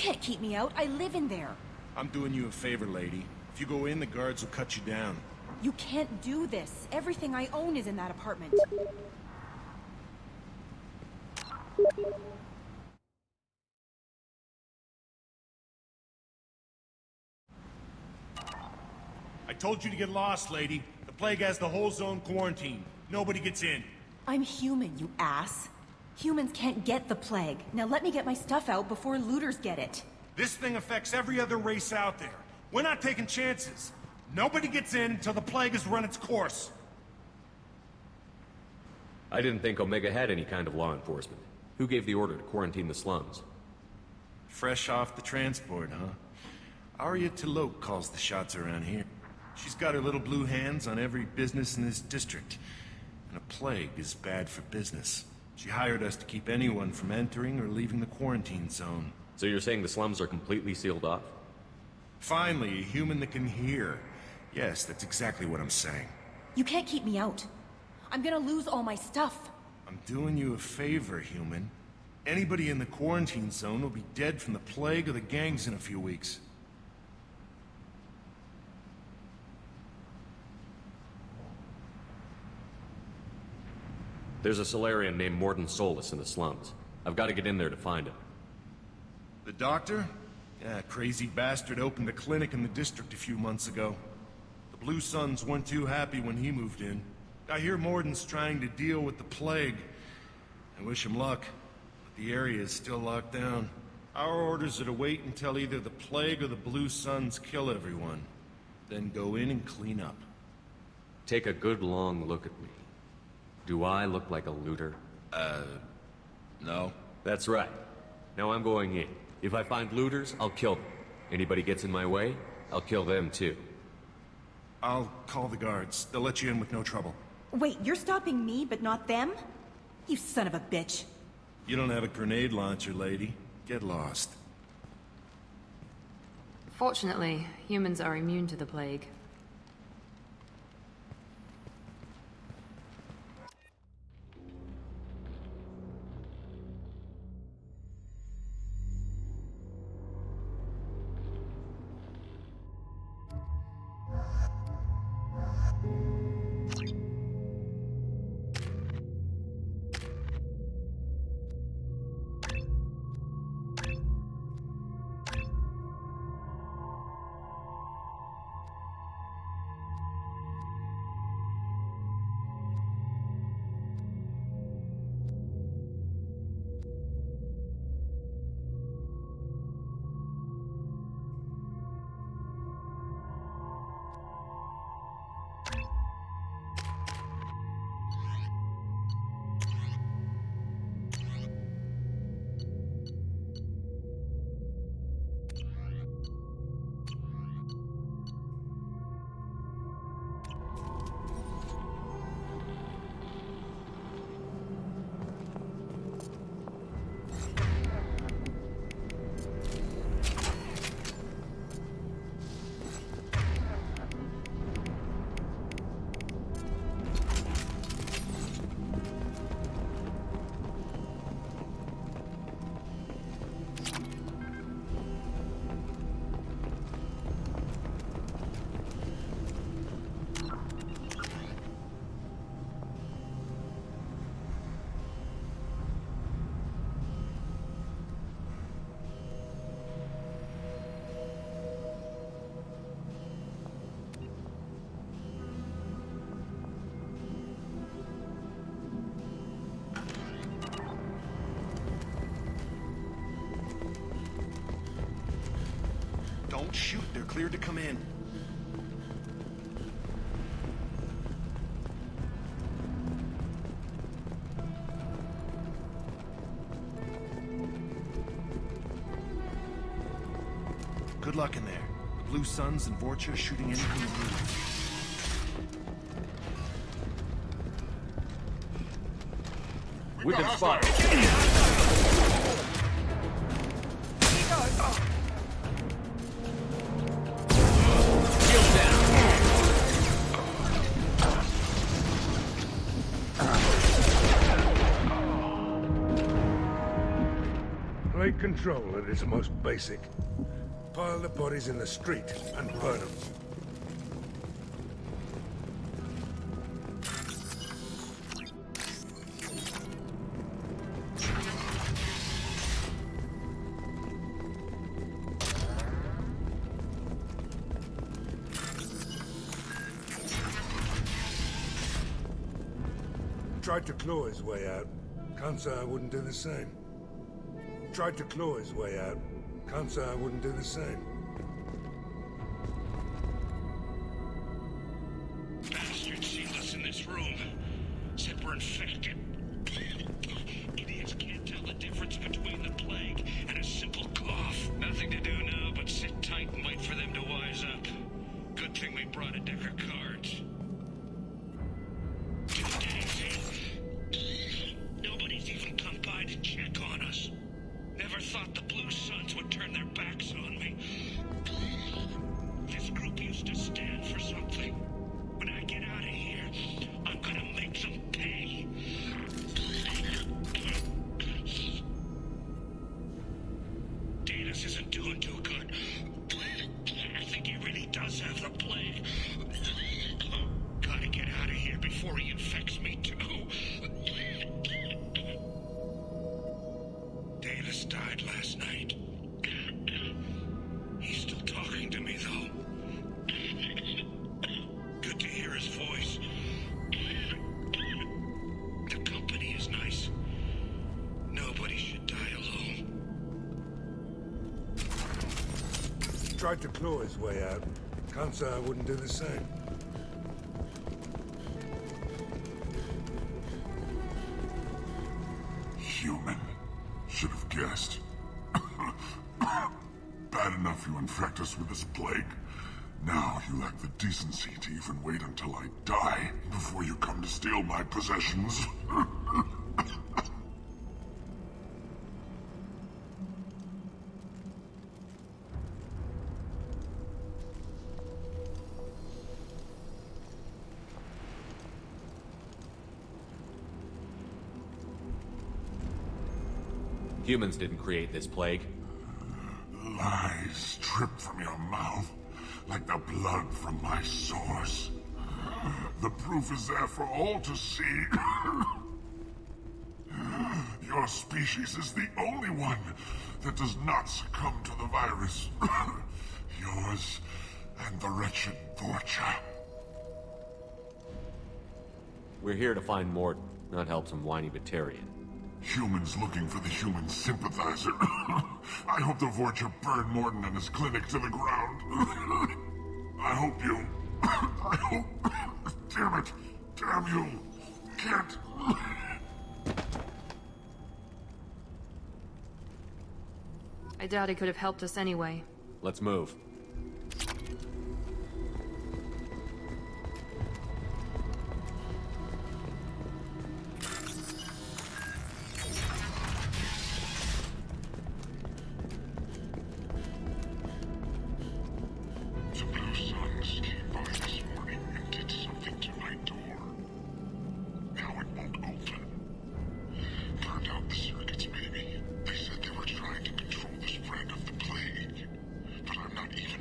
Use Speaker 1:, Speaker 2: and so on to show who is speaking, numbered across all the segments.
Speaker 1: can't keep me out. I live in there.
Speaker 2: I'm doing you a favor, lady. If you go in, the guards will cut you down.
Speaker 1: You can't do this. Everything I own is in that apartment.
Speaker 2: I told you to get lost, lady. The plague has the whole zone quarantined. Nobody gets in.
Speaker 1: I'm human, you ass. Humans can't get the plague. Now let me get my stuff out before looters get it.
Speaker 2: This thing affects every other race out there. We're not taking chances. Nobody gets in until the plague has run its course.
Speaker 3: I didn't think Omega had any kind of law enforcement. Who gave the order to quarantine the slums?
Speaker 2: Fresh off the transport, huh? Arya Tilok calls the shots around here. She's got her little blue hands on every business in this district. And a plague is bad for business. She hired us to keep anyone from entering or leaving the quarantine zone.
Speaker 3: So you're saying the slums are completely sealed off?
Speaker 2: Finally, a human that can hear. Yes, that's exactly what I'm saying.
Speaker 1: You can't keep me out. I'm gonna lose all my stuff.
Speaker 2: I'm doing you a favor, human. Anybody in the quarantine zone will be dead from the plague or the gangs in a few weeks.
Speaker 3: There's a Solarian named Morden Solus in the slums. I've got to get in there to find him.
Speaker 2: The doctor? Yeah, crazy bastard opened a clinic in the district a few months ago. The Blue Suns weren't too happy when he moved in. I hear Morden's trying to deal with the plague. I wish him luck, but the area is still locked down. Our orders are to wait until either the plague or the Blue Suns kill everyone. Then go in and clean up.
Speaker 3: Take a good long look at me. Do I look like a looter?
Speaker 2: No.
Speaker 3: That's right. Now I'm going in. If I find looters, I'll kill them. Anybody gets in my way, I'll kill them too.
Speaker 2: I'll call the guards. They'll let you in with no trouble.
Speaker 1: Wait, you're stopping me, but not them? You son of a bitch.
Speaker 2: You don't have a grenade launcher, lady. Get lost.
Speaker 4: Fortunately, humans are immune to the plague.
Speaker 2: Don't shoot. They're cleared to come in. Good luck in there. The Blue Suns and Vorcha shooting anything you need.
Speaker 3: We can spot him.
Speaker 2: I
Speaker 5: Control at its most basic. Pile the bodies in the street and burn them. Tried to claw his way out. Can't say I wouldn't do the same. Tried to claw his way out. Can't say I wouldn't do the same.
Speaker 6: Bastards sealed us in this room. Said we're infected. Idiots can't tell the difference between the plague and a simple cough. Nothing to do now but sit tight and wait for them to wise up. Good thing we brought a deck of cards. 2 days in. Nobody's even come by to check on us. Never thought the Blue Suns would turn their backs on me. This group used to stand for something. When I get out of here, I'm gonna make them pay. Danis isn't doing too good. I think he really does have the plague. Gotta get out of here before he infects me too. Danis died last night. He's still talking to me, though. Good to hear his voice. The company is nice. Nobody should die alone.
Speaker 5: Tried to claw his way out. Can't say I wouldn't do the same.
Speaker 7: Human. Should have guessed. Bad enough you infect us with this plague. Now you lack the decency to even wait until I die before you come to steal my possessions.
Speaker 3: Humans didn't create this plague.
Speaker 7: Lies drip from your mouth like the blood from my source. The proof is there for all to see. Your species is the only one that does not succumb to the virus. Yours and the wretched Vorcha.
Speaker 3: We're here to find Morden, not help some whiny Batarian.
Speaker 7: Humans looking for the human sympathizer. I hope the Vorcha burn Morden and his clinic to the ground. I hope you... I hope... Damn it. Damn you. Can't...
Speaker 4: I doubt he could have helped us anyway.
Speaker 3: Let's move.
Speaker 7: The Blue Suns came by this morning and did something to my door. Now it won't open. Turned out the circuits, maybe. They said they were trying to control the spread of the plague. But I'm not even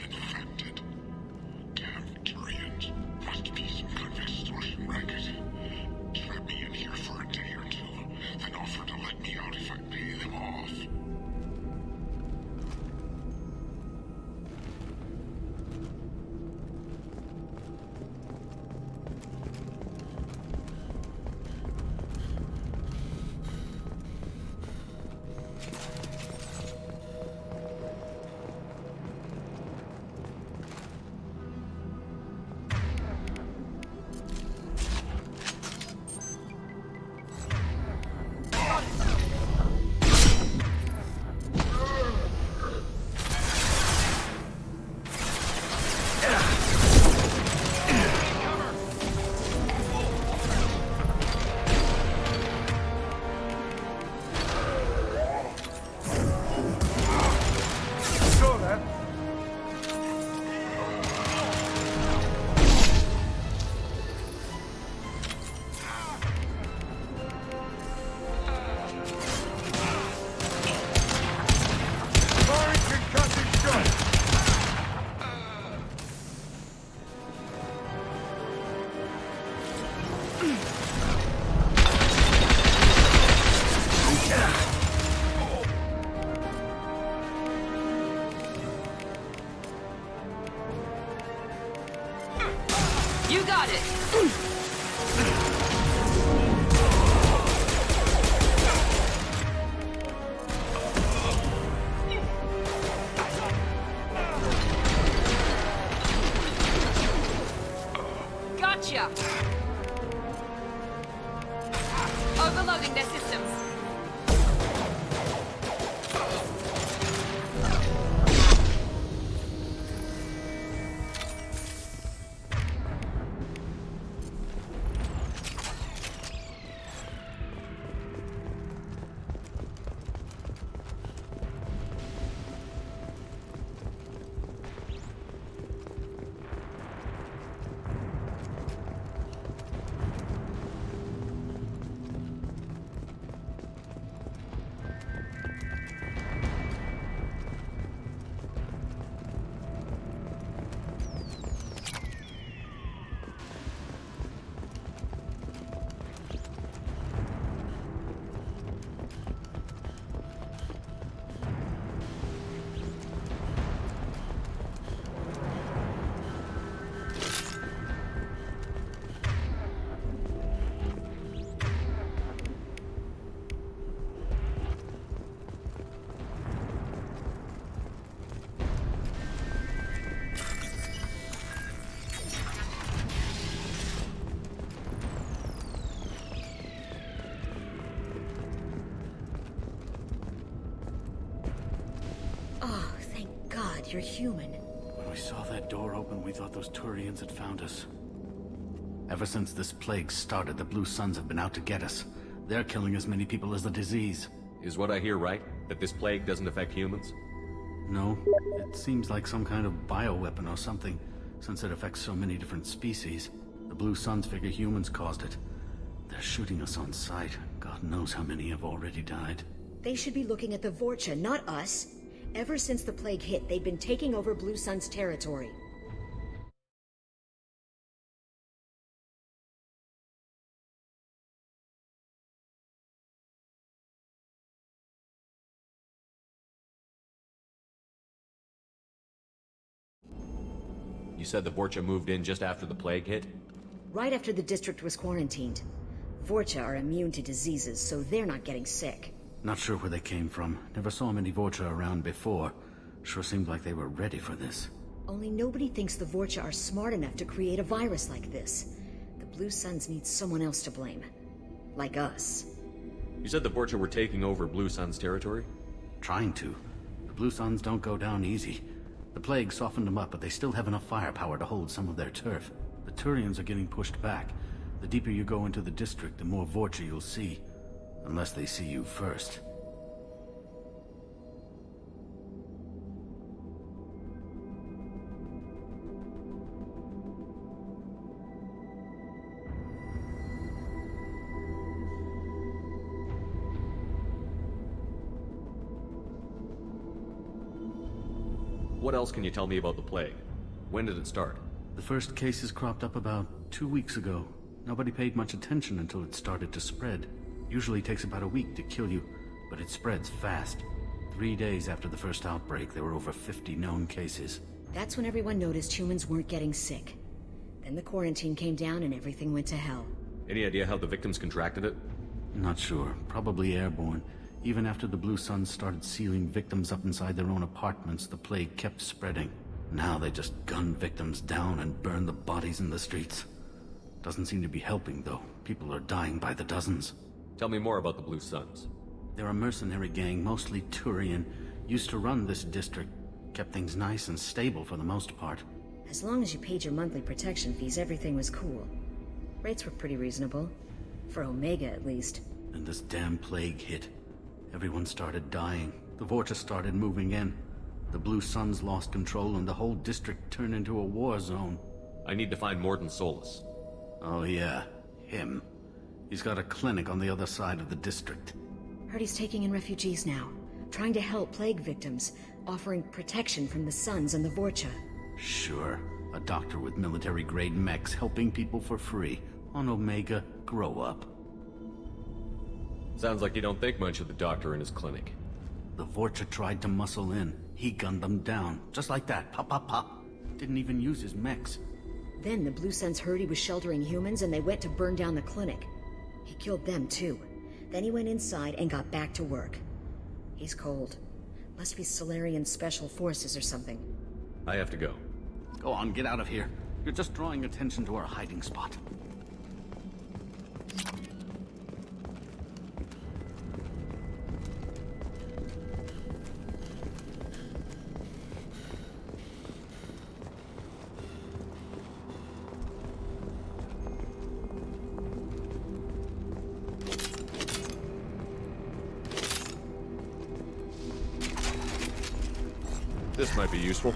Speaker 4: You got it! Gotcha! Overloading their systems.
Speaker 8: Oh, thank God you're human.
Speaker 9: When we saw that door open, we thought those Turians had found us. Ever since this plague started, the Blue Suns have been out to get us. They're killing as many people as the disease.
Speaker 3: Is what I hear right? That this plague doesn't affect humans?
Speaker 9: No, it seems like some kind of bioweapon or something, since it affects so many different species. The Blue Suns figure humans caused it. They're shooting us on sight. God knows how many have already died.
Speaker 8: They should be looking at the Vorcha, not us. Ever since the plague hit, they've been taking over Blue Sun's territory.
Speaker 3: You said the Vorcha moved in just after the plague hit?
Speaker 8: Right after the district was quarantined. Vorcha are immune to diseases, so they're not getting sick.
Speaker 9: Not sure where they came from. Never saw many Vorcha around before. Sure seemed like they were ready for this.
Speaker 8: Only nobody thinks the Vorcha are smart enough to create a virus like this. The Blue Suns need someone else to blame. Like us.
Speaker 3: You said the Vorcha were taking over Blue Sun's territory?
Speaker 9: Trying to. The Blue Suns don't go down easy. The plague softened them up, but they still have enough firepower to hold some of their turf. The Turians are getting pushed back. The deeper you go into the district, the more Vorcha you'll see. Unless they see you first.
Speaker 3: What else can you tell me about the plague? When did it start?
Speaker 9: The first cases cropped up about 2 weeks ago. Nobody paid much attention until it started to spread. Usually takes about a week to kill you, but it spreads fast. 3 days after the first outbreak, there were over 50 known cases.
Speaker 8: That's when everyone noticed humans weren't getting sick. Then the quarantine came down and everything went to hell.
Speaker 3: Any idea how the victims contracted it?
Speaker 9: Not sure. Probably airborne. Even after the Blue Suns started sealing victims up inside their own apartments, the plague kept spreading. Now they just gun victims down and burn the bodies in the streets. Doesn't seem to be helping, though. People are dying by the dozens.
Speaker 3: Tell me more about the Blue Suns.
Speaker 9: They're a mercenary gang, mostly Turian. Used to run this district. Kept things nice and stable for the most part.
Speaker 8: As long as you paid your monthly protection fees, everything was cool. Rates were pretty reasonable. For Omega, at least.
Speaker 9: Then this damn plague hit. Everyone started dying. The Vorcha started moving in. The Blue Suns lost control and the whole district turned into a war zone.
Speaker 3: I need to find Morden Solus.
Speaker 9: Oh yeah, him. He's got a clinic on the other side of the district.
Speaker 8: Heard he's taking in refugees now. Trying to help plague victims. Offering protection from the Suns and the Vorcha.
Speaker 9: Sure. A doctor with military-grade mechs helping people for free. On Omega, grow up.
Speaker 3: Sounds like you don't think much of the doctor and his clinic.
Speaker 9: The Vorcha tried to muscle in. He gunned them down. Just like that. Pop, pop, pop. Didn't even use his mechs.
Speaker 8: Then the Blue Suns heard he was sheltering humans and they went to burn down the clinic. He killed them too. Then he went inside and got back to work. He's cold. Must be Solarian Special Forces or something.
Speaker 3: I have to go.
Speaker 9: Go on, get out of here. You're just drawing attention to our hiding spot.
Speaker 3: This might be useful.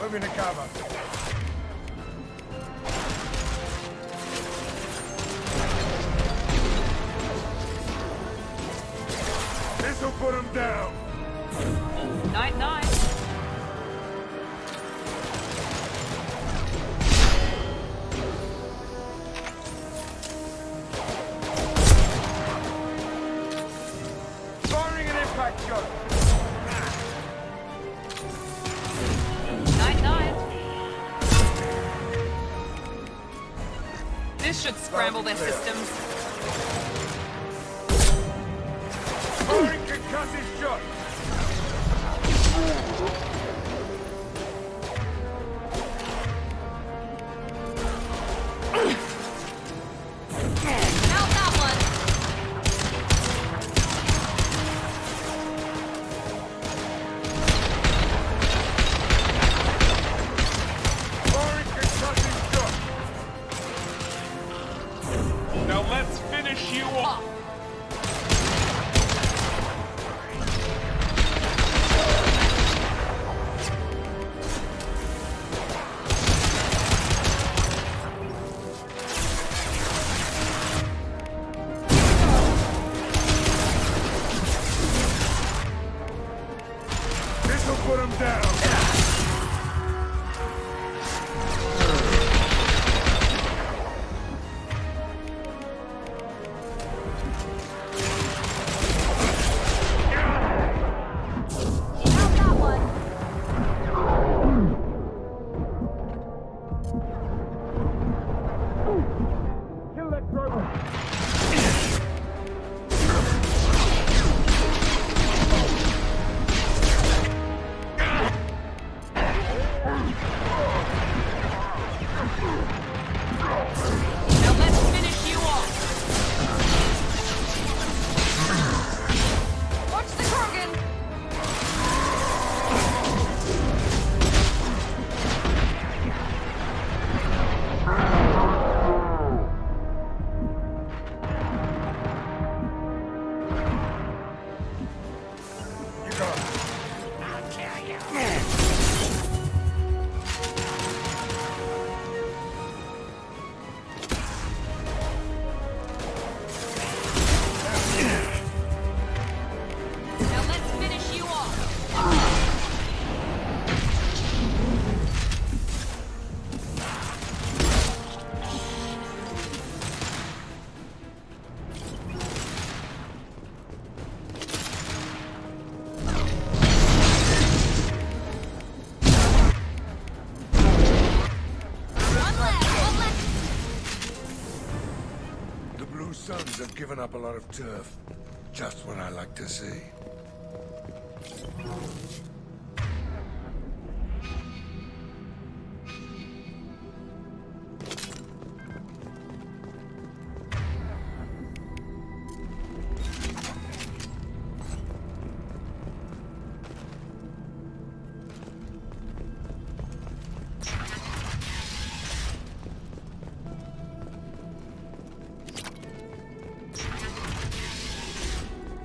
Speaker 5: Moving to cover. This'll put him down.
Speaker 4: Night, night.
Speaker 5: Firing an impact shot.
Speaker 4: Night, night. This should scramble their systems.
Speaker 5: Firing concussive shot.
Speaker 4: Out that one.
Speaker 5: Firing concussive shot.
Speaker 6: Now let's finish you off.
Speaker 5: This'll put him down.
Speaker 1: Out that one.
Speaker 5: Kill that robot.
Speaker 4: Now let's finish you off. Watch the Krogan.
Speaker 5: You got it.
Speaker 4: Now let's finish you off. One left.
Speaker 5: The Blue Suns have given up a lot of turf. Just what I like to see.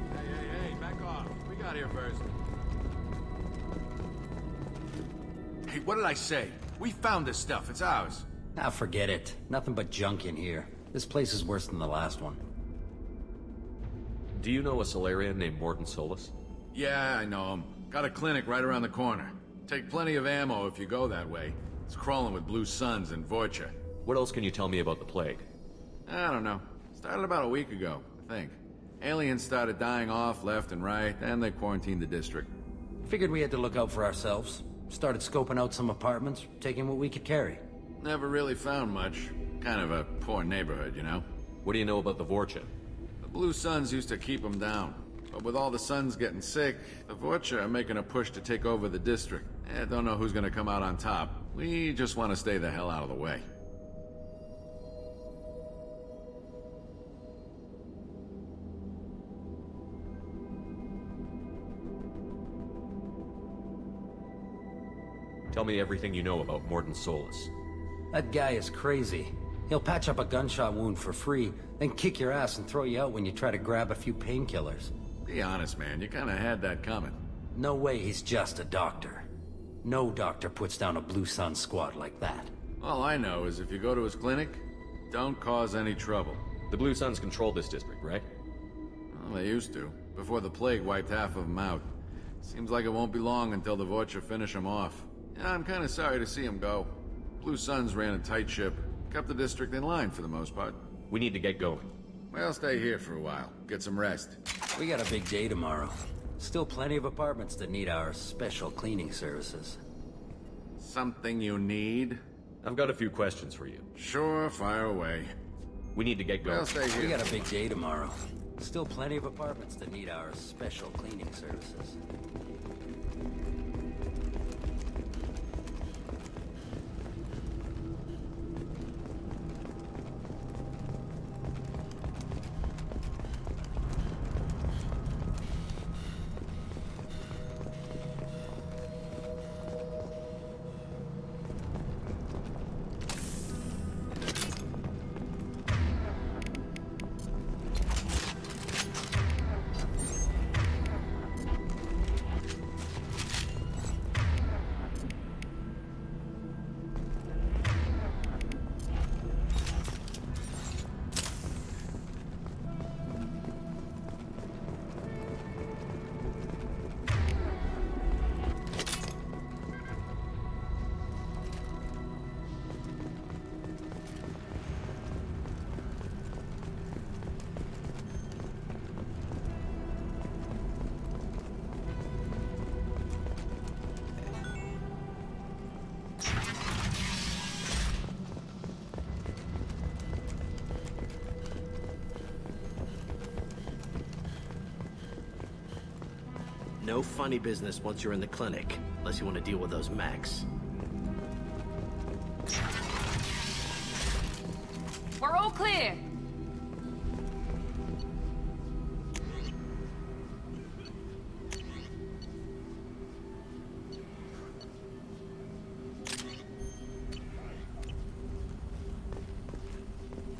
Speaker 10: Hey, back off. We got here first.
Speaker 11: Hey, what did I say? We found this stuff. It's ours.
Speaker 12: Ah, forget it. Nothing but junk in here. This place is worse than the last one.
Speaker 3: Do you know a Solarian named Morden Solus?
Speaker 11: Yeah, I know him. Got a clinic right around the corner. Take plenty of ammo if you go that way. It's crawling with Blue Suns and Vorcha.
Speaker 3: What else can you tell me about the plague?
Speaker 11: I don't know. Started about a week ago, I think. Aliens started dying off left and right, and they quarantined the district.
Speaker 12: Figured we had to look out for ourselves. Started scoping out some apartments, taking what we could carry.
Speaker 11: Never really found much. Kind of a poor neighborhood, you know?
Speaker 3: What do you know about the Vorcha?
Speaker 11: The Blue Suns used to keep them down. But with all the Suns getting sick, the Vorcha are making a push to take over the district. Don't know who's gonna come out on top. We just want to stay the hell out of the way.
Speaker 3: Tell me everything you know about Morden Solus.
Speaker 12: That guy is crazy. He'll patch up a gunshot wound for free, then kick your ass and throw you out when you try to grab a few painkillers.
Speaker 11: Be honest, man. You kinda had that coming.
Speaker 12: No way he's just a doctor. No doctor puts down a Blue Sun squad like that.
Speaker 11: All I know is if you go to his clinic, don't cause any trouble.
Speaker 3: The Blue Suns control this district, right?
Speaker 11: Well, they used to, before the plague wiped half of them out. Seems like it won't be long until the Vorcha finish them off. Yeah, I'm kinda sorry to see him go. Blue Suns ran a tight ship, kept the district in line for the most part.
Speaker 3: We need to get going.
Speaker 11: Well, stay here for a while, get some rest.
Speaker 12: We got a big day tomorrow. Still plenty of apartments that need our special cleaning services.
Speaker 11: Something you need?
Speaker 3: I've got a few questions for you.
Speaker 11: Sure, fire away.
Speaker 3: We need to get going.
Speaker 11: Well, stay here.
Speaker 12: We got a big day tomorrow. Still plenty of apartments that need our special cleaning services.
Speaker 13: No funny business once you're in the clinic, unless you want to deal with those mechs.
Speaker 4: We're all clear.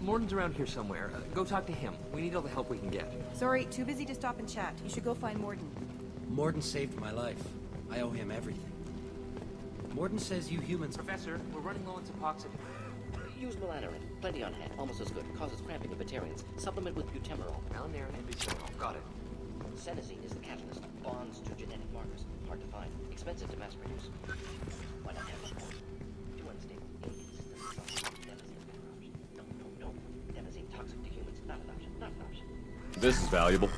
Speaker 14: Morden's around here somewhere. Go talk to him. We need all the help we can get.
Speaker 1: Sorry, too busy to stop and chat. You should go find Morden.
Speaker 12: Morden saved my life. I owe him everything. Morden says you humans...
Speaker 14: Professor, we're running low on Suboxone.
Speaker 15: Use melanorin. Plenty on hand. Almost as good. Causes cramping of Batarians. Supplement with butemerol.
Speaker 14: Malinarin and butemerol. Got it.
Speaker 15: Senescene is the catalyst. Bonds to genetic markers. Hard to find. Expensive to mass produce. Why not have one? To unstable aliens. No. Devastating toxic to humans. Not an option. Not an option.
Speaker 3: This is valuable.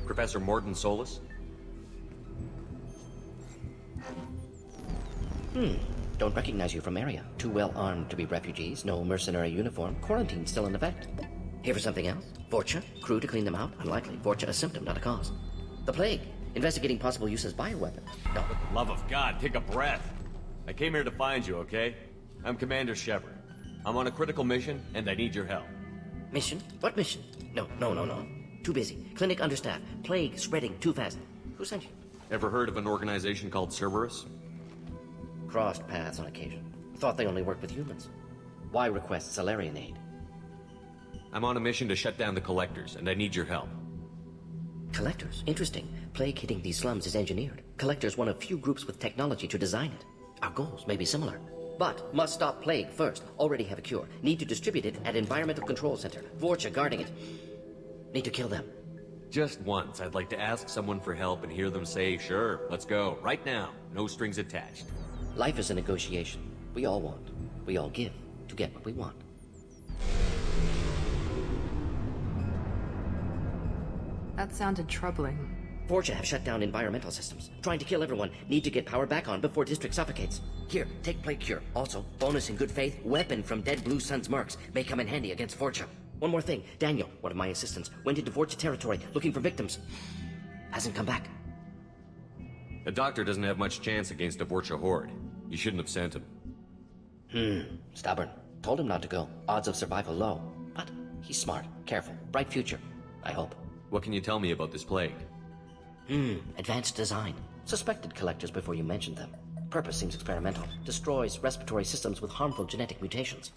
Speaker 3: Professor Morden Solus?
Speaker 15: Don't recognize you from area. Too well armed to be refugees. No mercenary uniform. Quarantine still in effect. Here for something else? Vorcha? Crew to clean them out? Unlikely. Vorcha a symptom, not a cause. The plague. Investigating possible use as bioweapon. No.
Speaker 3: For the love of God, take a breath. I came here to find you, okay? I'm Commander Shepard. I'm on a critical mission, and I need your help.
Speaker 15: Mission? What mission? No. Too busy. Clinic understaffed. Plague spreading too fast. Who sent you?
Speaker 3: Ever heard of an organization called Cerberus?
Speaker 15: Crossed paths on occasion. Thought they only worked with humans. Why request Salarian aid?
Speaker 3: I'm on a mission to shut down the Collectors, and I need your help.
Speaker 15: Collectors? Interesting. Plague hitting these slums is engineered. Collectors one of few groups with technology to design it. Our goals may be similar. But must stop Plague first. Already have a cure. Need to distribute it at Environmental Control Center. Vorcha guarding it. Need to kill them.
Speaker 3: Just once, I'd like to ask someone for help and hear them say, sure, let's go, right now. No strings attached.
Speaker 15: Life is a negotiation. We all want. We all give to get what we want.
Speaker 4: That sounded troubling.
Speaker 15: Vorcha have shut down environmental systems. Trying to kill everyone. Need to get power back on before district suffocates. Here, take Plague Cure. Also, bonus in good faith, weapon from dead Blue Sun's mercs. May come in handy against Vorcha. One more thing. Daniel, one of my assistants, went into Vorcha territory looking for victims. Hasn't come back.
Speaker 3: The doctor doesn't have much chance against a Vorcha horde. You shouldn't have sent him.
Speaker 15: Stubborn. Told him not to go. Odds of survival low. But he's smart, careful, bright future. I hope.
Speaker 3: What can you tell me about this plague?
Speaker 15: Advanced design. Suspected Collectors before you mentioned them. Purpose seems experimental. Destroys respiratory systems with harmful genetic mutations.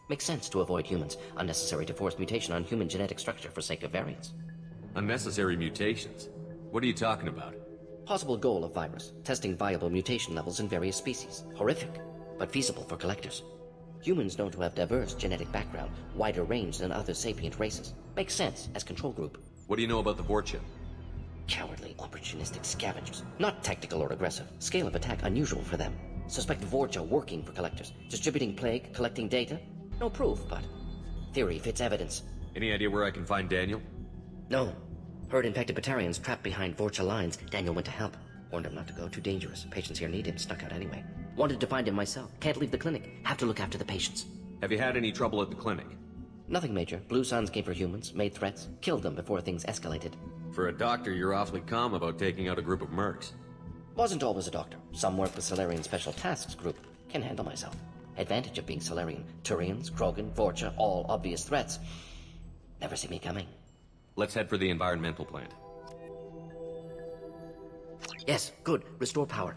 Speaker 15: Makes sense to avoid humans. Unnecessary to force mutation on human genetic structure for sake of variance.
Speaker 3: Unnecessary mutations? What are you talking about?
Speaker 15: Possible goal of virus. Testing viable mutation levels in various species. Horrific, but feasible for Collectors. Humans known to have diverse genetic background, wider range than other sapient races. Makes sense as control group.
Speaker 3: What do you know about the Vorcha?
Speaker 15: Cowardly, opportunistic scavengers. Not tactical or aggressive. Scale of attack unusual for them. Suspect Vorcha working for Collectors. Distributing plague, collecting data. No proof, but theory fits evidence.
Speaker 3: Any idea where I can find Daniel?
Speaker 15: No. Heard infected Batarians trapped behind Vorcha lines. Daniel went to help. Warned him not to go, too dangerous. Patients here need him, snuck out anyway. Wanted to find him myself. Can't leave the clinic. Have to look after the patients.
Speaker 3: Have you had any trouble at the clinic?
Speaker 15: Nothing major. Blue Suns came for humans, made threats, killed them before things escalated.
Speaker 3: For a doctor, you're awfully calm about taking out a group of mercs.
Speaker 15: Wasn't always a doctor. Some work with Salarian Special Tasks Group. Can handle myself. Advantage of being Salarian. Turians, Krogan, Vorcha, all obvious threats. Never see me coming.
Speaker 3: Let's head for the environmental plant.
Speaker 15: Yes, good. Restore power.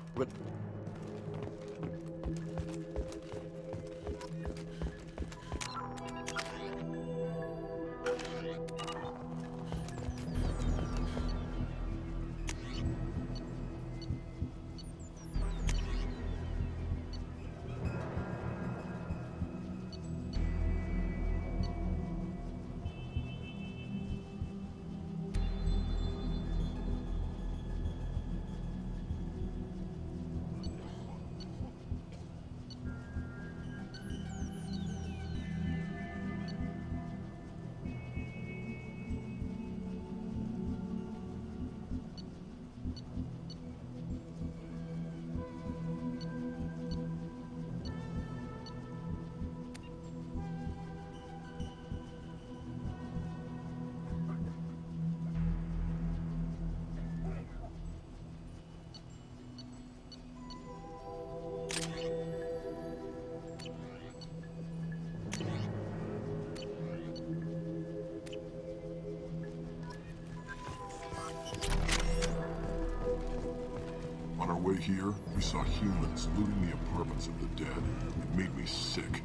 Speaker 7: On our way here, we saw humans looting the apartments of the dead. It made me sick.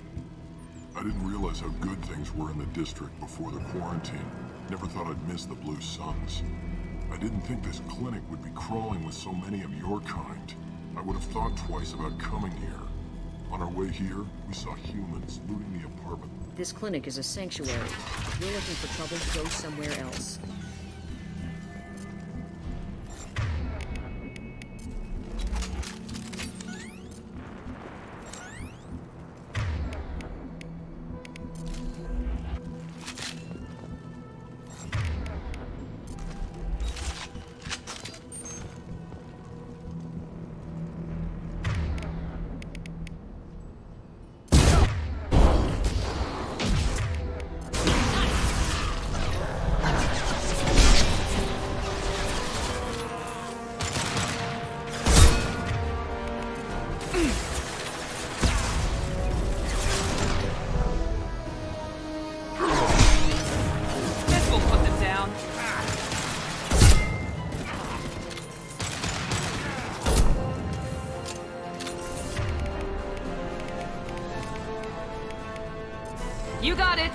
Speaker 7: I didn't realize how good things were in the district before the quarantine. Never thought I'd miss the Blue Suns. I didn't think this clinic would be crawling with so many of your kind. I would have thought twice about coming here. On our way here, we saw humans looting the apartment.
Speaker 8: This clinic is a sanctuary. If you're looking for trouble, go somewhere else.
Speaker 4: got it!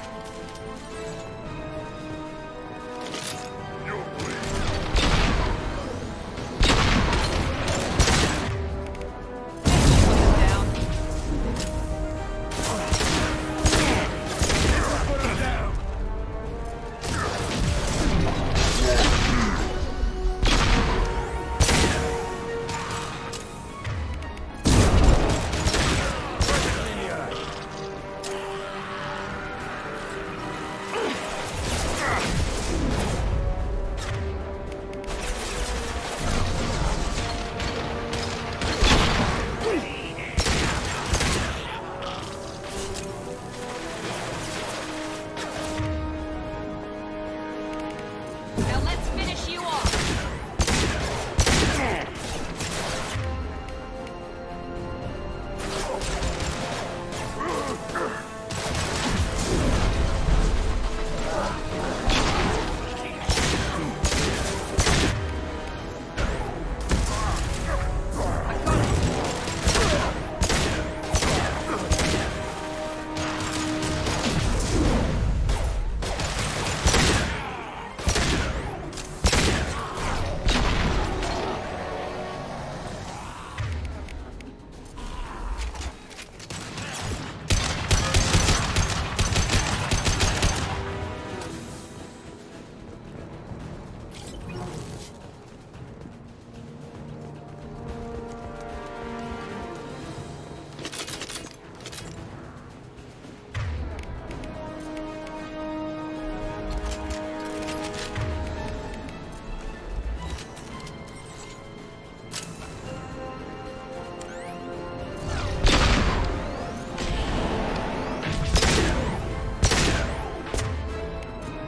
Speaker 4: Now let's finish you off!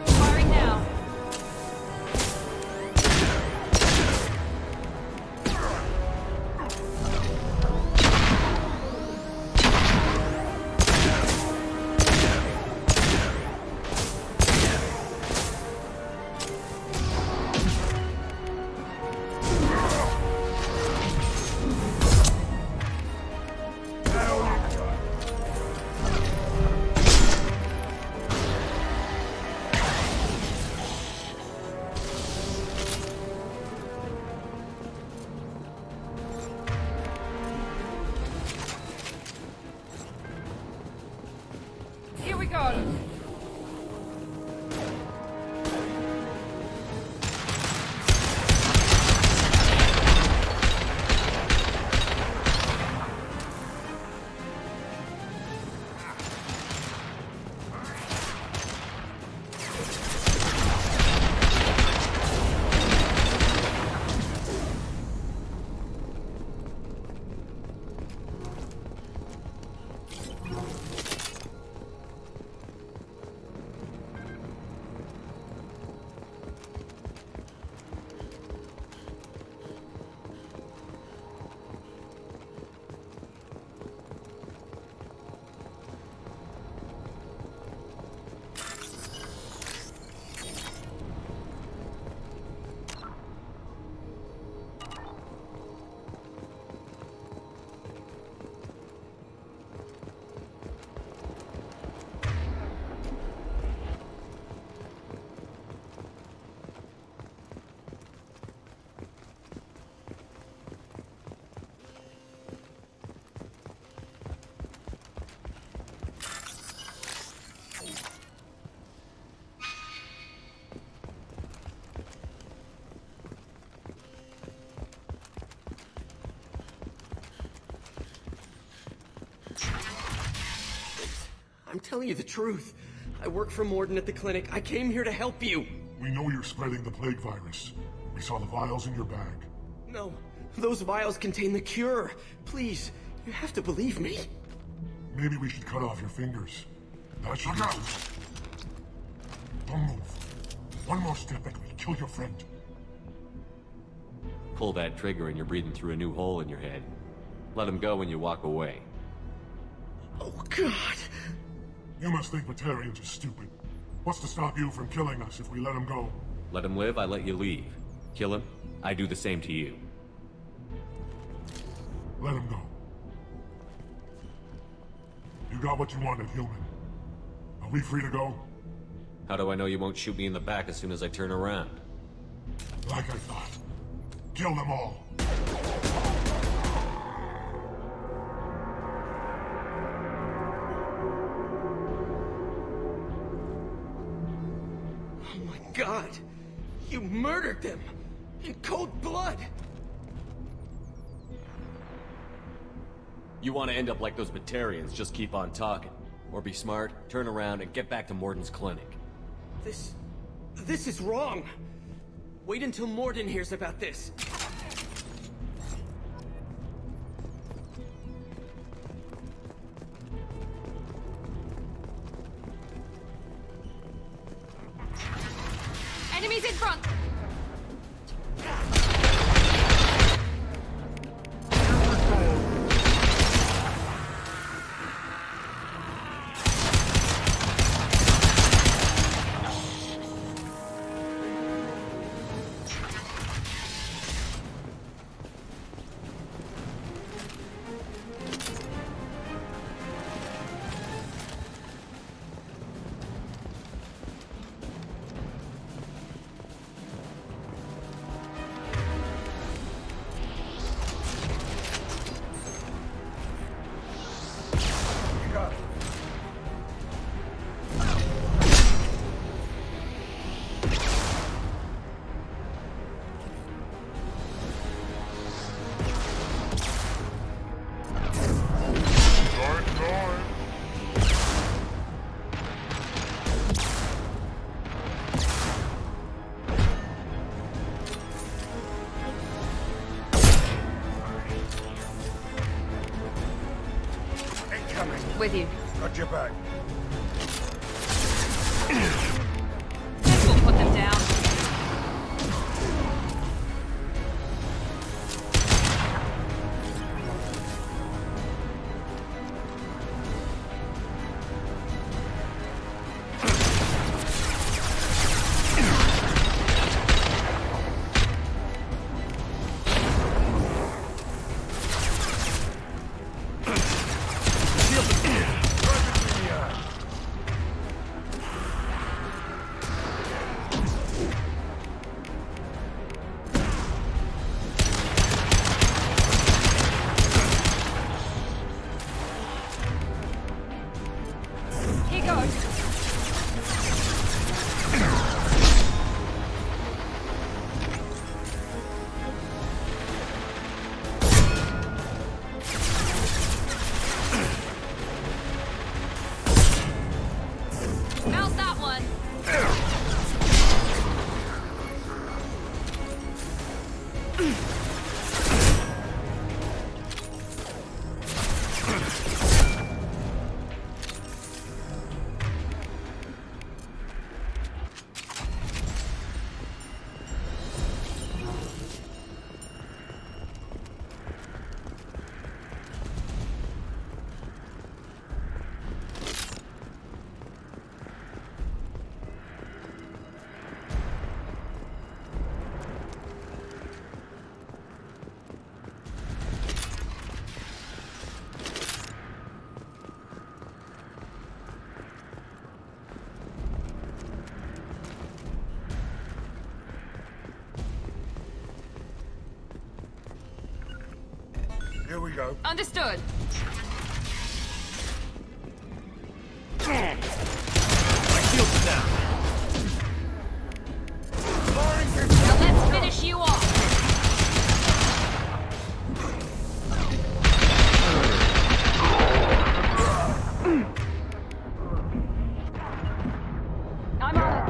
Speaker 4: Firing now. Here we go.
Speaker 13: I'm telling you the truth. I work for Morden at the clinic. I came here to help you.
Speaker 7: We know you're spreading the plague virus. We saw the vials in your bag.
Speaker 13: No, those vials contain the cure. Please, you have to believe me.
Speaker 7: Maybe we should cut off your fingers. That should out! Don't move. One more step and we'll kill your friend.
Speaker 3: Pull that trigger and you're breathing through a new hole in your head. Let him go when you walk away.
Speaker 13: Oh, God.
Speaker 7: You must think Batarians are stupid. What's to stop you from killing us if we let him go?
Speaker 3: Let him live, I let you leave. Kill him, I do the same to you.
Speaker 7: Let him go. You got what you wanted, human. Are we free to go?
Speaker 3: How do I know you won't shoot me in the back as soon as I turn around?
Speaker 7: Like I thought. Kill them all.
Speaker 14: Oh my god! You murdered them! In cold blood!
Speaker 3: You want to end up like those Batarians, just keep on talking. Or be smart, turn around, and get back to Morden's clinic.
Speaker 14: This is wrong! Wait until Morden hears about this.
Speaker 4: Enemies in front! With you.
Speaker 5: Got your back.
Speaker 4: This will put them down.
Speaker 5: Here we go.
Speaker 4: Understood.
Speaker 2: My shield's down.
Speaker 4: Now let's finish you off. I'm on it.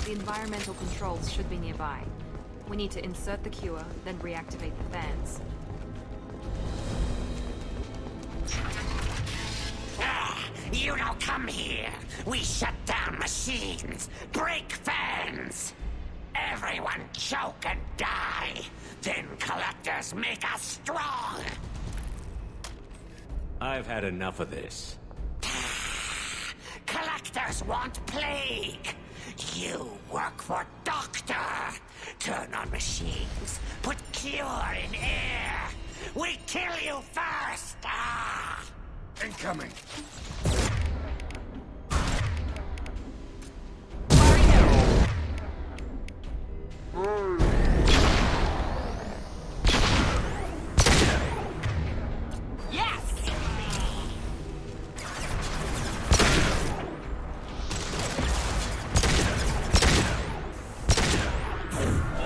Speaker 4: The environmental controls should be nearby. We need to insert the cure, then reactivate the fans.
Speaker 16: You don't come here. We shut down machines, break fans. Everyone choke and die. Then collectors make us strong.
Speaker 13: I've had enough of this.
Speaker 16: Collectors want plague. You work for Doctor. Turn on machines. Put cure in air. We kill you first. Ah!
Speaker 5: Incoming.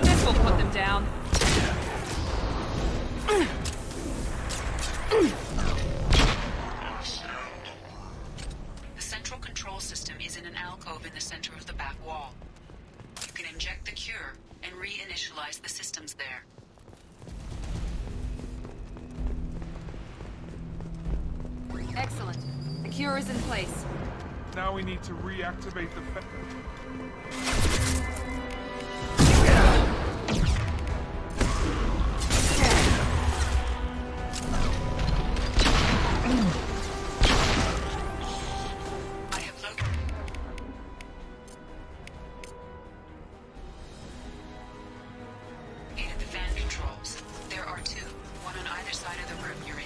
Speaker 4: This will put them down.
Speaker 17: The central control system is in an alcove in the center of the back wall. You can inject the cure and reinitialize the systems there.
Speaker 4: Excellent. The cure is in place.
Speaker 10: Now we need to reactivate the...
Speaker 17: I have located the fan controls. There are two, one on either side of the room you're in.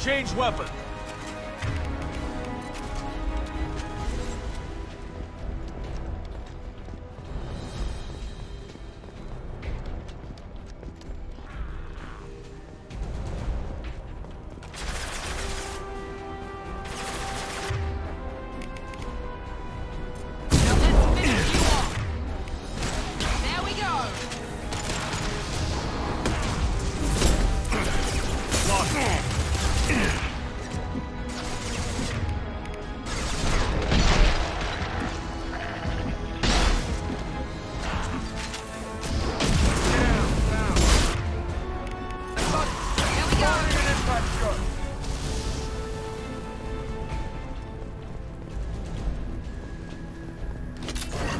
Speaker 3: Change weapon.
Speaker 4: There we go.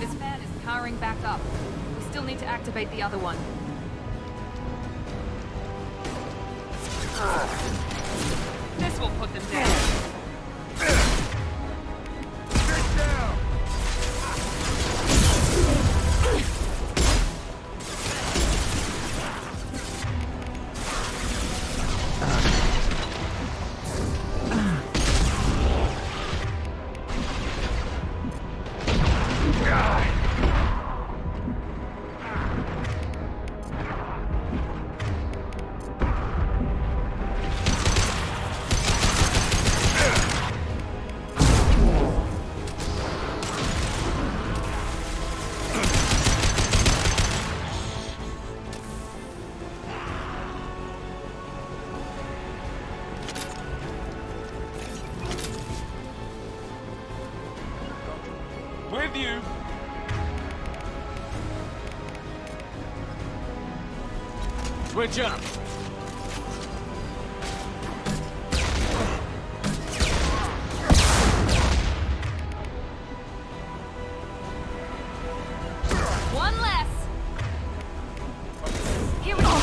Speaker 4: This fan is powering back up. We still need to activate the other one. This will put them down.
Speaker 10: With you!
Speaker 3: Switch up.
Speaker 4: One less. Here we go.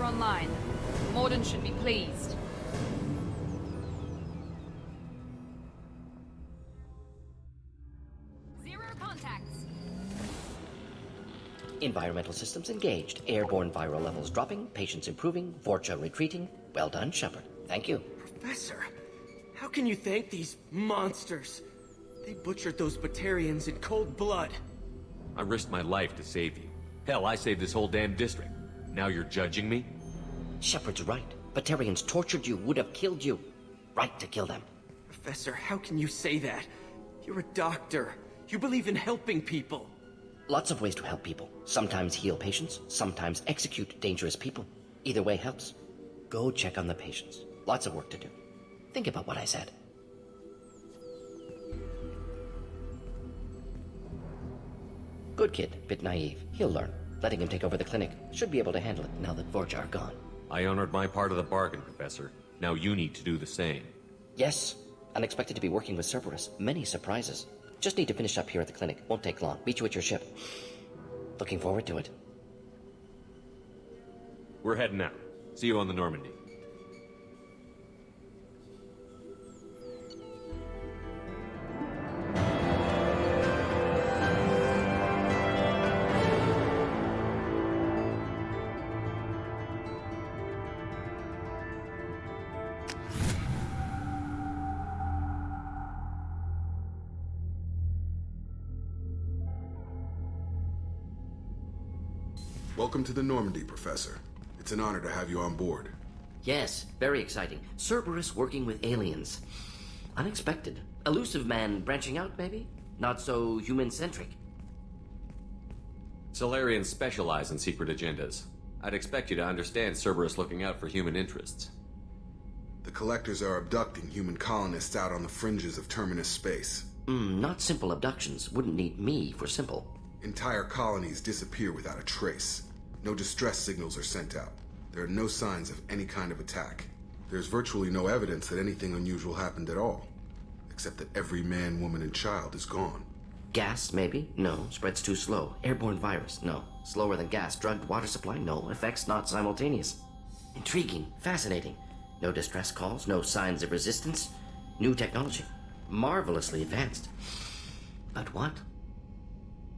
Speaker 4: Commander online. Morden should be pleased. Zero contacts.
Speaker 15: Environmental systems engaged. Airborne viral levels dropping. Patients improving. Vorcha retreating. Well done, Shepard. Thank you.
Speaker 14: Professor, how can you thank these monsters? They butchered those Batarians in cold blood.
Speaker 3: I risked my life to save you. Hell, I saved this whole damn district. Now you're judging me?
Speaker 15: Shepard's right. Batarians tortured you, would have killed you. Right to kill them.
Speaker 14: Professor, how can you say that? You're a doctor. You believe in helping people.
Speaker 15: Lots of ways to help people. Sometimes heal patients, sometimes execute dangerous people. Either way helps. Go check on the patients. Lots of work to do. Think about what I said. Good kid, bit naive. He'll learn. Letting him take over the clinic. Should be able to handle it now that Vorcha are gone.
Speaker 3: I honored my part of the bargain, Professor. Now you need to do the same.
Speaker 15: Yes. Unexpected to be working with Cerberus. Many surprises. Just need to finish up here at the clinic. Won't take long. Meet you at your ship. Looking forward to it.
Speaker 3: We're heading out. See you on the Normandy.
Speaker 18: Welcome to the Normandy, Professor. It's an honor to have you on board.
Speaker 15: Yes, very exciting. Cerberus working with aliens. Unexpected. Elusive man branching out, maybe? Not so human-centric.
Speaker 3: Solarians specialize in secret agendas. I'd expect you to understand Cerberus looking out for human interests.
Speaker 18: The Collectors are abducting human colonists out on the fringes of Terminus space.
Speaker 15: Not simple abductions. Wouldn't need me for simple.
Speaker 18: Entire colonies disappear without a trace. No distress signals are sent out. There are no signs of any kind of attack. There's virtually no evidence that anything unusual happened at all. Except that every man, woman, and child is gone.
Speaker 15: Gas, maybe? No. Spreads too slow. Airborne virus? No. Slower than gas. Drugged water supply? No. Effects not simultaneous. Intriguing. Fascinating. No distress calls. No signs of resistance. New technology. Marvelously advanced. But what?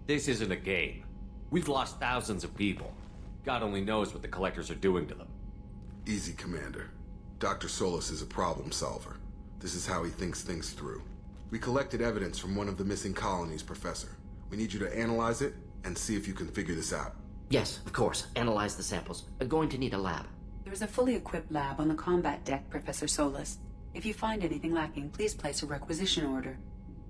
Speaker 3: This isn't a game. We've lost thousands of people. God only knows what the Collectors are doing to them.
Speaker 18: Easy, Commander. Dr. Solis is a problem solver. This is how he thinks things through. We collected evidence from one of the missing colonies, Professor. We need you to analyze it and see if you can figure this out.
Speaker 15: Yes, of course. Analyze the samples. Going to need a lab.
Speaker 17: There's a fully equipped lab on the combat deck, Professor Solis. If you find anything lacking, please place a requisition order.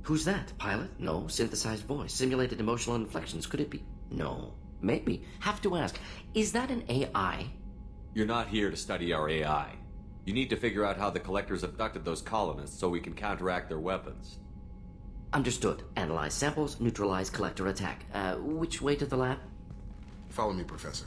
Speaker 15: Who's that? Pilot? No. Synthesized voice. Simulated emotional inflections. Could it be? No. Maybe. Have to ask. Is that an AI?
Speaker 3: You're not here to study our AI. You need to figure out how the Collectors abducted those colonists so we can counteract their weapons.
Speaker 15: Understood. Analyze samples, neutralize Collector attack. Which way to the lab?
Speaker 18: Follow me, Professor.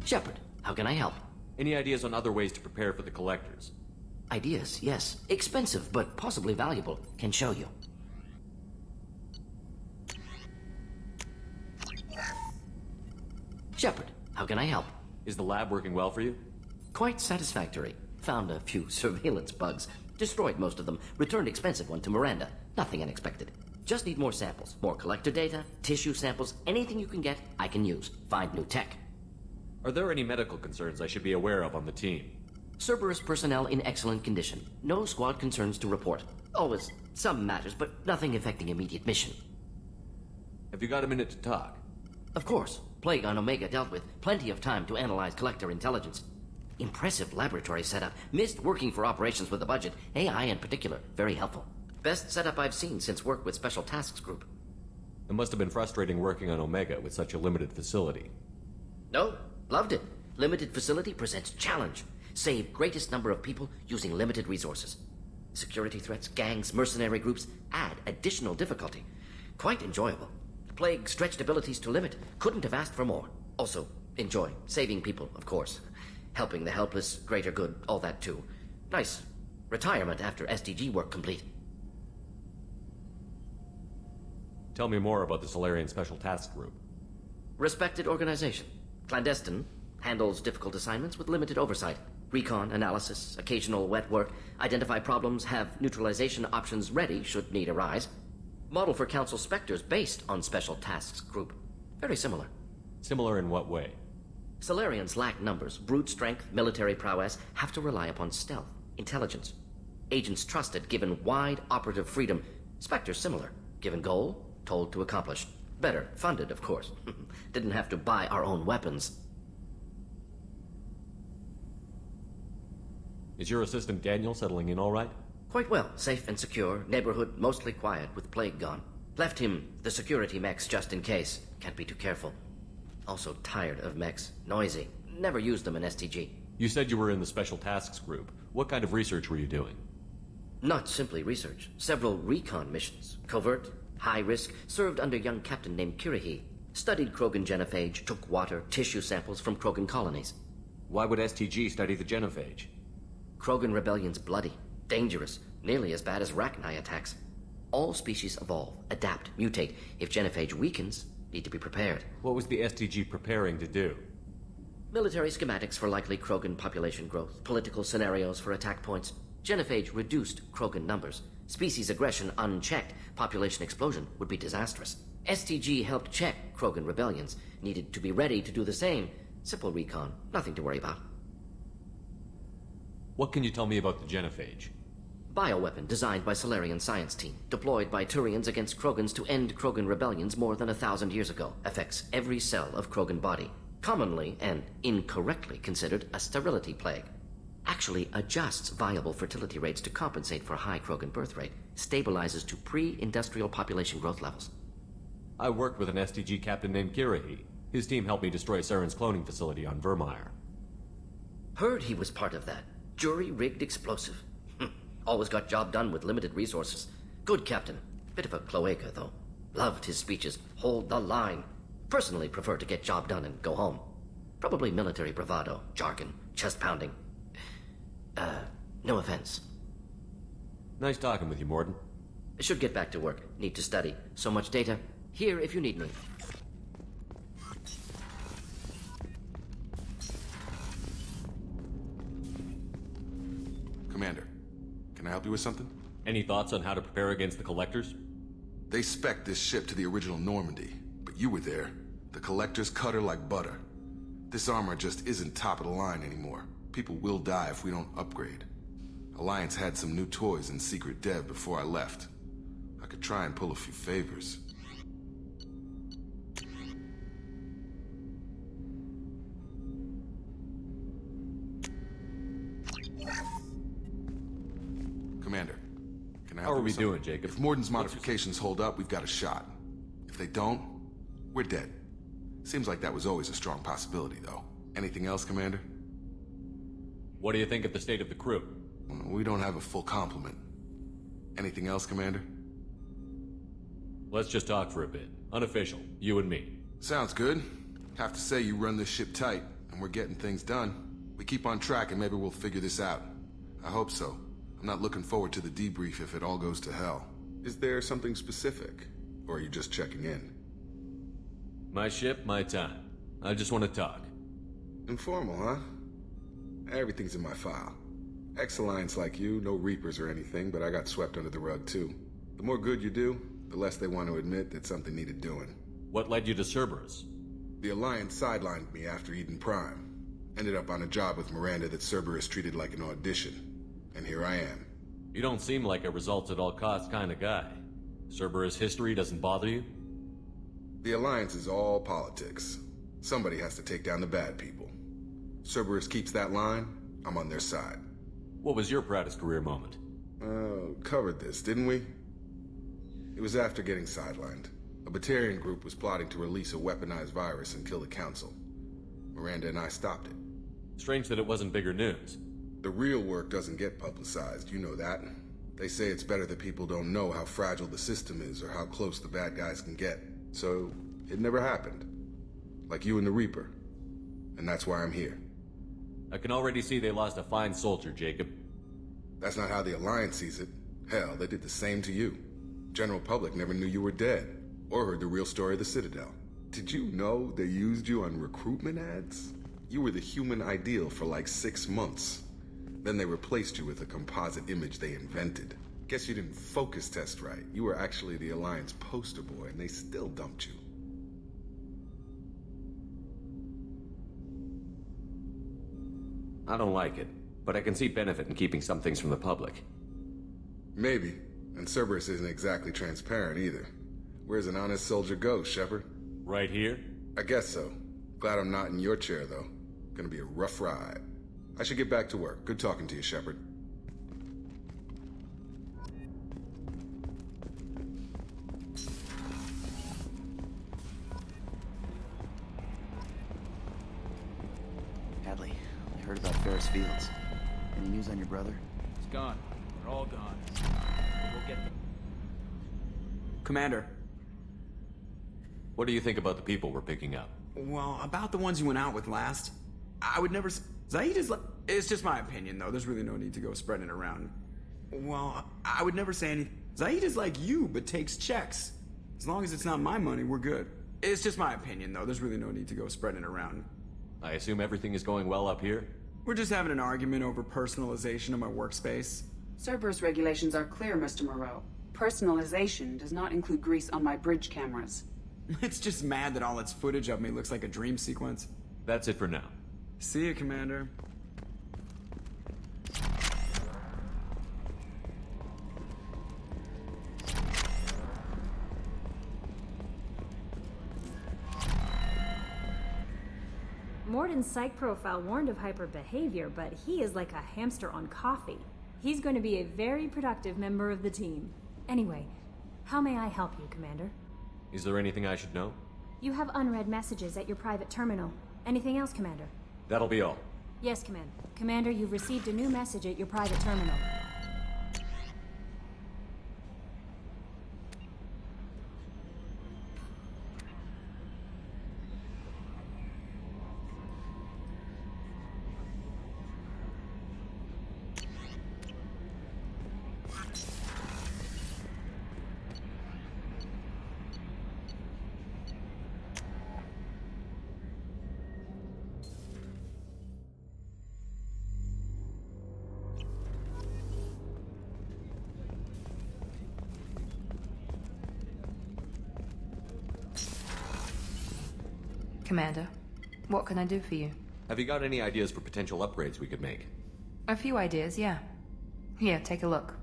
Speaker 15: Shepard, how can I help?
Speaker 3: Any ideas on other ways to prepare for the Collectors?
Speaker 15: Ideas, yes. Expensive, but possibly valuable. Can show you. Shepard, how can I help?
Speaker 3: Is the lab working well for you?
Speaker 15: Quite satisfactory. Found a few surveillance bugs. Destroyed most of them. Returned expensive one to Miranda. Nothing unexpected. Just need more samples. More collector data, tissue samples, anything you can get, I can use. Find new tech.
Speaker 3: Are there any medical concerns I should be aware of on the team?
Speaker 15: Cerberus personnel in excellent condition. No squad concerns to report. Always some matters, but nothing affecting immediate mission.
Speaker 3: Have you got a minute to talk?
Speaker 15: Of course. Plague on Omega dealt with. Plenty of time to analyze collector intelligence. Impressive laboratory setup. Missed working for operations with a budget. AI in particular. Very helpful. Best setup I've seen since work with Special Tasks Group.
Speaker 3: It must have been frustrating working on Omega with such a limited facility.
Speaker 15: No, loved it. Limited facility presents challenge. Save greatest number of people using limited resources. Security threats, gangs, mercenary groups add additional difficulty. Quite enjoyable. Plague stretched abilities to limit. Couldn't have asked for more. Also, enjoy. Saving people, of course. Helping the helpless, greater good, all that too. Nice. Retirement after SDG work complete.
Speaker 3: Tell me more about the Solarian Special Task Group.
Speaker 15: Respected organization. Clandestine. Handles difficult assignments with limited oversight. Recon, analysis, occasional wet work. Identify problems, have neutralization options ready should need arise. Model for Council Spectres based on Special Tasks Group. Very similar.
Speaker 3: Similar in what way?
Speaker 15: Solarians lack numbers, brute strength, military prowess, have to rely upon stealth, intelligence. Agents trusted, given wide operative freedom. Spectres similar, given goal, told to accomplish. Better, funded, of course. Didn't have to buy our own weapons.
Speaker 3: Is your assistant Daniel settling in all right?
Speaker 15: Quite well, safe and secure, neighborhood mostly quiet with Plague gone. Left him the security mechs just in case. Can't be too careful. Also tired of mechs. Noisy. Never used them in STG.
Speaker 3: You said you were in the Special Tasks Group. What kind of research were you doing?
Speaker 15: Not simply research. Several recon missions. Covert, high risk, served under young captain named Kirihi. Studied Krogan genophage, took water, tissue samples from Krogan colonies.
Speaker 3: Why would STG study the genophage?
Speaker 15: Krogan rebellion's bloody, dangerous, nearly as bad as Rachni attacks. All species evolve, adapt, mutate. If genophage weakens, need to be prepared.
Speaker 3: What was the STG preparing to do?
Speaker 15: Military schematics for likely Krogan population growth, political scenarios for attack points. Genophage reduced Krogan numbers. Species aggression unchecked, population explosion would be disastrous. STG helped check Krogan rebellions, needed to be ready to do the same. Simple recon, nothing to worry about.
Speaker 3: What can you tell me about the genophage?
Speaker 15: Bioweapon designed by Solarian science team, deployed by Turians against Krogans to end Krogan rebellions more than 1,000 years ago. Affects every cell of Krogan body. Commonly and incorrectly considered a sterility plague. Actually adjusts viable fertility rates to compensate for high Krogan birth rate. Stabilizes to pre-industrial population growth levels.
Speaker 3: I worked with an STG captain named Kirihi. His team helped me destroy Saren's cloning facility on Vermeer.
Speaker 15: Heard he was part of that. Jury-rigged explosive. Always got job done with limited resources. Good captain. Bit of a cloaca, though. Loved his speeches. Hold the line. Personally prefer to get job done and go home. Probably military bravado, jargon, chest-pounding. No offense.
Speaker 3: Nice talking with you, Morden.
Speaker 15: Should get back to work. Need to study. So much data. Here if you need me.
Speaker 18: Commander, can I help you with something?
Speaker 3: Any thoughts on how to prepare against the Collectors?
Speaker 18: They spec'd this ship to the original Normandy, but you were there. The Collectors cut her like butter. This armor just isn't top of the line anymore. People will die if we don't upgrade. Alliance had some new toys in secret dev before I left. I could try and pull a few favors. Commander, can I help
Speaker 3: How are
Speaker 18: you
Speaker 3: we
Speaker 18: with something?
Speaker 3: doing, Jacob?
Speaker 18: If Morden's modifications hold up, we've got a shot. If they don't, we're dead. Seems like that was always a strong possibility, though. Anything else, Commander?
Speaker 3: What do you think of the state of the crew?
Speaker 18: We don't have a full complement. Anything else, Commander?
Speaker 3: Let's just talk for a bit. Unofficial, you and me.
Speaker 18: Sounds good. Have to say you run this ship tight. and we're getting things done. We keep on track and maybe we'll figure this out. I hope so. I'm not looking forward to the debrief if it all goes to hell. Is there something specific? Or are you just checking in?
Speaker 3: My ship, my time. I just want to talk.
Speaker 18: Informal, huh? Everything's in my file. Ex-Alliance like you, no Reapers or anything, but I got swept under the rug too. The more good you do, the less they want to admit that something needed doing.
Speaker 3: What led you to Cerberus?
Speaker 18: The Alliance sidelined me after Eden Prime. Ended up on a job with Miranda that Cerberus treated like an audition. And here I am.
Speaker 3: You don't seem like a results-at-all-costs kind of guy. Cerberus history doesn't bother you?
Speaker 18: The Alliance is all politics. Somebody has to take down the bad people. Cerberus keeps that line, I'm on their side.
Speaker 3: What was your proudest career moment?
Speaker 18: Covered this, didn't we? It was after getting sidelined. A Batarian group was plotting to release a weaponized virus and kill the Council. Miranda and I stopped it.
Speaker 3: Strange that it wasn't bigger news.
Speaker 18: The real work doesn't get publicized, you know that. They say it's better that people don't know how fragile the system is or how close the bad guys can get. So, it never happened. Like you and the Reaper. And that's why I'm here.
Speaker 3: I can already see they lost a fine soldier, Jacob.
Speaker 18: That's not how the Alliance sees it. Hell, they did the same to you. General public never knew you were dead, or heard the real story of the Citadel. Did you know they used you on recruitment ads? You were the human ideal for like 6 months. Then they replaced you with a composite image they invented. Guess you didn't focus test right. You were actually the Alliance poster boy, and they still dumped you.
Speaker 3: I don't like it, but I can see benefit in keeping some things from the public.
Speaker 18: Maybe. And Cerberus isn't exactly transparent either. Where's an honest soldier go, Shepard?
Speaker 3: Right here?
Speaker 18: I guess so. Glad I'm not in your chair, though. Gonna be a rough ride. I should get back to work. Good talking to you, Shepard.
Speaker 19: Hadley, I heard about Ferris Fields. Any news on your brother?
Speaker 10: It's gone. They're all gone. We'll get them. Commander.
Speaker 3: What do you think about the people we're picking up?
Speaker 20: Well, about the ones you went out with last, I would never... Zaid is like... It's just my opinion, though. There's really no need to go spreading it around. Well, I would never say anything. Zaid is like you, but takes checks. As long as it's not my money, we're good. It's just my opinion, though. There's really no need to go spreading it around.
Speaker 3: I assume everything is going well up here?
Speaker 20: We're just having an argument over personalization of my workspace.
Speaker 17: Cerberus regulations are clear, Mr. Moreau. Personalization does not include grease on my bridge cameras.
Speaker 20: It's just mad that all its footage of me looks like a dream sequence.
Speaker 3: That's it for now.
Speaker 20: See you, Commander.
Speaker 21: Morden's psych profile warned of hyper behavior, but he is like a hamster on coffee. He's going to be a very productive member of the team. Anyway, how may I help you, Commander?
Speaker 3: Is there anything I should know?
Speaker 21: You have unread messages at your private terminal. Anything else, Commander?
Speaker 3: That'll be all.
Speaker 21: Yes, Commander. Commander, you've received a new message at your private terminal.
Speaker 4: Commander, what can I do for you?
Speaker 3: Have you got any ideas for potential upgrades we could make?
Speaker 4: A few ideas, yeah. Here, take a look.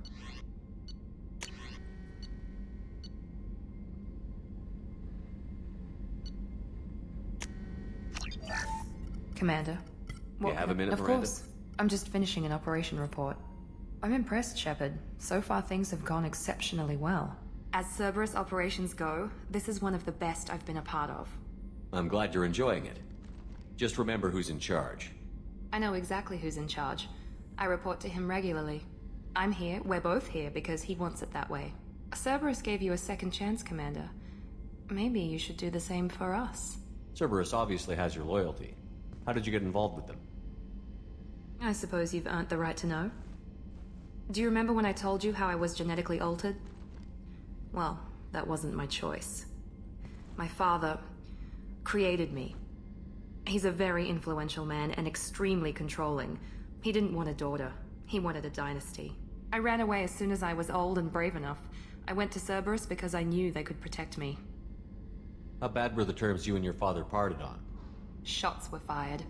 Speaker 4: Commander.
Speaker 3: You have a minute,
Speaker 4: Of
Speaker 3: Miranda?
Speaker 4: course. I'm just finishing an operation report. I'm impressed, Shepard. So far things have gone exceptionally well. As Cerberus operations go, this is one of the best I've been a part of.
Speaker 3: I'm glad you're enjoying it. Just remember who's in charge.
Speaker 4: I know exactly who's in charge. I report to him regularly. I'm here, we're both here, because he wants it that way. Cerberus gave you a second chance, Commander. Maybe you should do the same for us.
Speaker 3: Cerberus obviously has your loyalty. How did you get involved with them?
Speaker 4: I suppose you've earned the right to know. Do you remember when I told you how I was genetically altered? Well, that wasn't my choice. My father created me. He's a very influential man and extremely controlling. He didn't want a daughter. He wanted a dynasty. I ran away as soon as I was old and brave enough. I went to Cerberus because I knew they could protect me.
Speaker 3: How bad were the terms you and your father parted on?
Speaker 4: Shots were fired.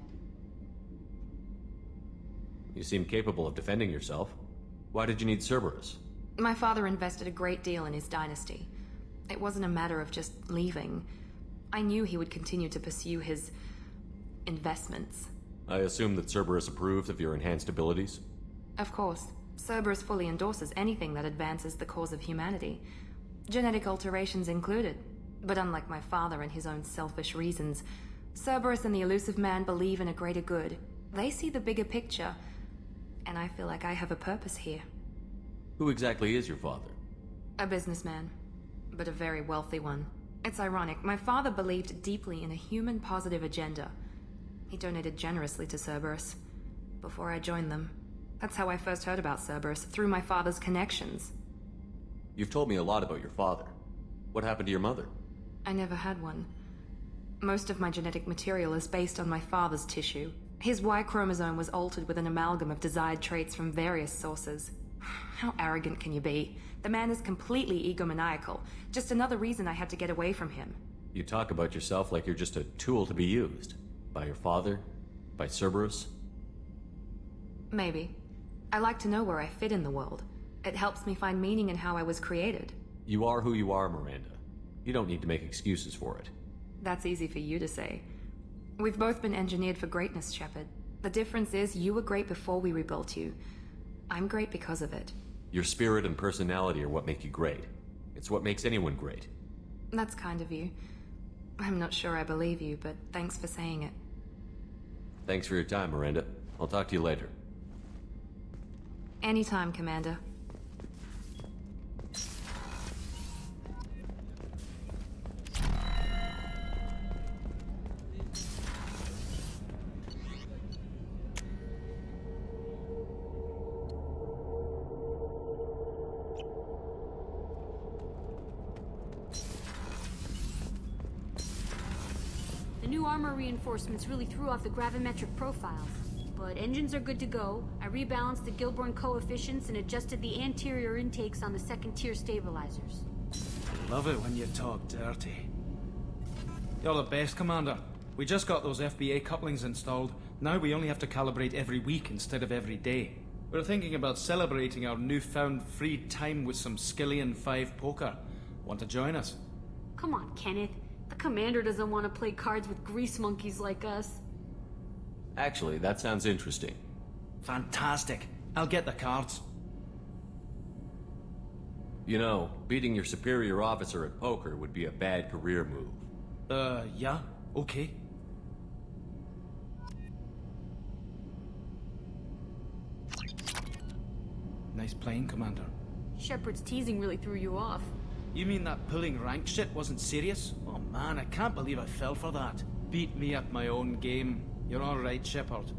Speaker 3: You seem capable of defending yourself. Why did you need Cerberus?
Speaker 4: My father invested a great deal in his dynasty. It wasn't a matter of just leaving. I knew he would continue to pursue his investments.
Speaker 3: I assume that Cerberus approved of your enhanced abilities?
Speaker 4: Of course. Cerberus fully endorses anything that advances the cause of humanity. Genetic alterations included. But unlike my father and his own selfish reasons, Cerberus and the elusive man believe in a greater good. They see the bigger picture, and I feel like I have a purpose here.
Speaker 3: Who exactly is your father?
Speaker 4: A businessman, but a very wealthy one. It's ironic, my father believed deeply in a human-positive agenda. He donated generously to Cerberus before I joined them. That's how I first heard about Cerberus, through my father's connections.
Speaker 3: You've told me a lot about your father. What happened to your mother?
Speaker 4: I never had one. Most of my genetic material is based on my father's tissue. His Y chromosome was altered with an amalgam of desired traits from various sources. How arrogant can you be? The man is completely egomaniacal. Just another reason I had to get away from him.
Speaker 3: You talk about yourself like you're just a tool to be used. By your father? By Cerberus?
Speaker 4: Maybe. I like to know where I fit in the world. It helps me find meaning in how I was created.
Speaker 3: You are who you are, Miranda. You don't need to make excuses for it.
Speaker 4: That's easy for you to say. We've both been engineered for greatness, Shepard. The difference is you were great before we rebuilt you. I'm great because of it.
Speaker 3: Your spirit and personality are what make you great. It's what makes anyone great.
Speaker 4: That's kind of you. I'm not sure I believe you, but thanks for saying it.
Speaker 3: Thanks for your time, Miranda. I'll talk to you later.
Speaker 4: Anytime, Commander.
Speaker 9: The new armor reinforcements really threw off the gravimetric profiles. But engines are good to go. I rebalanced the Gilborn coefficients and adjusted the anterior intakes on the second-tier stabilizers.
Speaker 22: Love it when you talk dirty. You're the best, Commander. We just got those FBA couplings installed. Now we only have to calibrate every week instead of every day. We're thinking about celebrating our newfound free time with some Skillian 5 poker. Want to join us?
Speaker 9: Come on, Kenneth. The Commander doesn't want to play cards with grease monkeys like us.
Speaker 3: Actually, that sounds interesting.
Speaker 22: Fantastic. I'll get the cards.
Speaker 3: You know, beating your superior officer at poker would be a bad career move.
Speaker 22: Yeah? Okay. Nice playing, Commander.
Speaker 9: Shepard's teasing really threw you off.
Speaker 22: You mean that pulling rank shit wasn't serious? Oh man, I can't believe I fell for that. Beat me at my own game. You're all right, Shepard.